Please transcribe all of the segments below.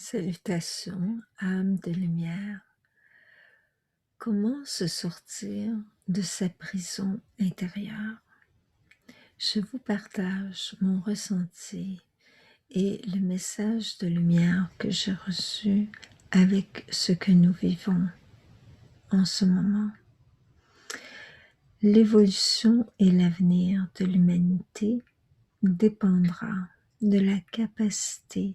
Salutations, âme de lumière. Comment se sortir de sa prison intérieure? Je vous partage mon ressenti et le message de lumière que j'ai reçu avec ce que nous vivons en ce moment. L'évolution et l'avenir de l'humanité dépendra de la capacité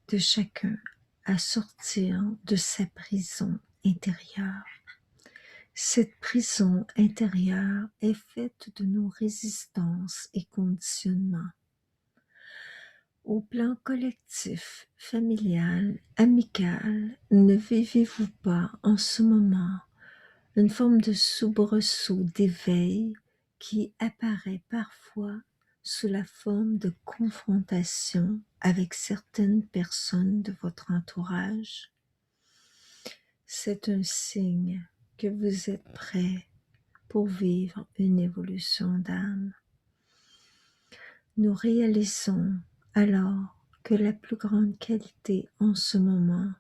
de chacun à sortir de sa prison intérieure. Cette prison intérieure est faite de nos résistances et conditionnements. Au plan collectif, familial, amical, ne vivez-vous pas en ce moment une forme de soubresaut d'éveil qui apparaît parfois sous la forme de confrontation avec certaines personnes de votre entourage? C'est un signe que vous êtes prêt pour vivre une évolution d'âme. Nous réalisons alors que la plus grande qualité en ce moment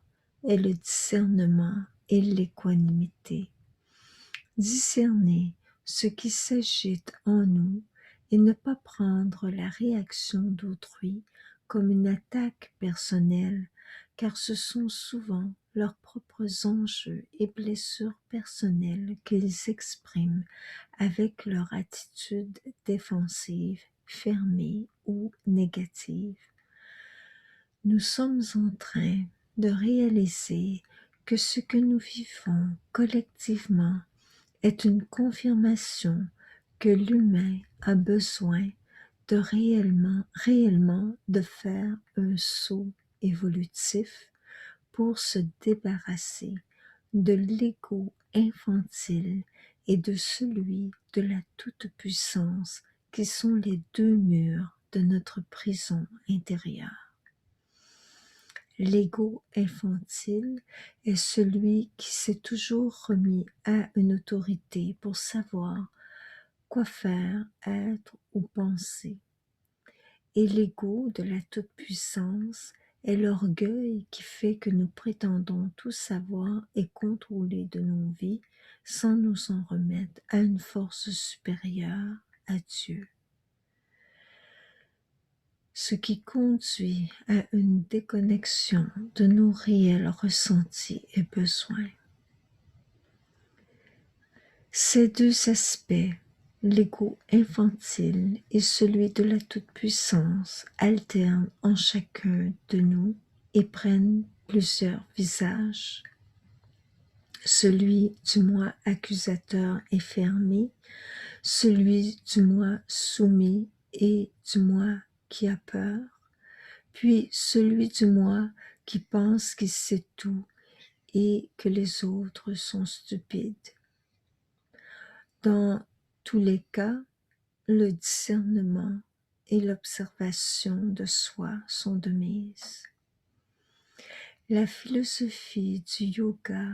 est le discernement et l'équanimité. Discerner ce qui s'agite en nous et ne pas prendre la réaction d'autrui comme une attaque personnelle, car ce sont souvent leurs propres enjeux et blessures personnelles qu'ils expriment avec leur attitude défensive, fermée ou négative. Nous sommes en train de réaliser que ce que nous vivons collectivement est une confirmation que l'humain a besoin de réellement de faire un saut évolutif pour se débarrasser de l'ego infantile et de celui de la toute-puissance qui sont les deux murs de notre prison intérieure. L'ego infantile est celui qui s'est toujours remis à une autorité pour savoir quoi faire, être ou penser. Et l'ego de la toute-puissance est l'orgueil qui fait que nous prétendons tout savoir et contrôler de nos vies sans nous en remettre à une force supérieure, à Dieu. Ce qui conduit à une déconnexion de nos réels ressentis et besoins. Ces deux aspects, l'ego infantile et celui de la toute-puissance, alternent en chacun de nous et prennent plusieurs visages. Celui du moi accusateur et fermé, celui du moi soumis et du moi qui a peur, puis celui du moi qui pense qu'il sait tout et que les autres sont stupides. Dans tous les cas, le discernement et l'observation de soi sont de mise. La philosophie du yoga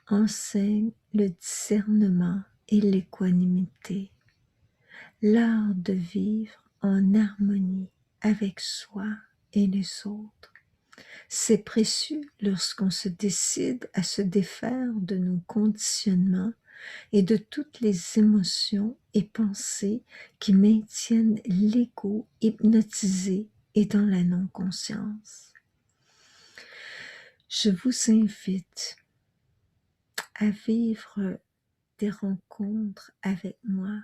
enseigne le discernement et l'équanimité, l'art de vivre en harmonie avec soi et les autres. C'est précieux lorsqu'on se décide à se défaire de nos conditionnements et de toutes les émotions et pensées qui maintiennent l'ego hypnotisé et dans la non-conscience. Je vous invite à vivre des rencontres avec moi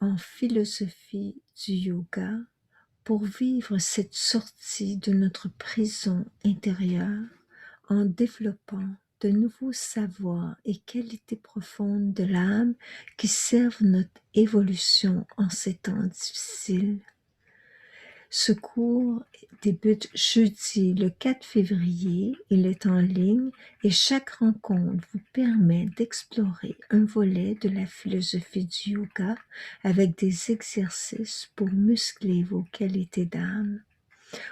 en philosophie du yoga pour vivre cette sortie de notre prison intérieure en développant de nouveaux savoirs et qualités profondes de l'âme qui servent notre évolution en ces temps difficiles. Ce cours débute jeudi le 4 février, il est en ligne et chaque rencontre vous permet d'explorer un volet de la philosophie du yoga avec des exercices pour muscler vos qualités d'âme.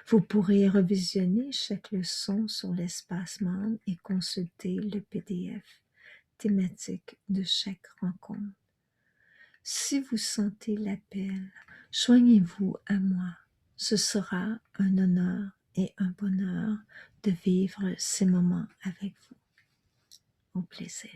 Vous pourrez revisionner chaque leçon sur l'espace membre et consulter le PDF thématique de chaque rencontre. Si vous sentez l'appel, joignez-vous à moi. Ce sera un honneur et un bonheur de vivre ces moments avec vous. Au plaisir.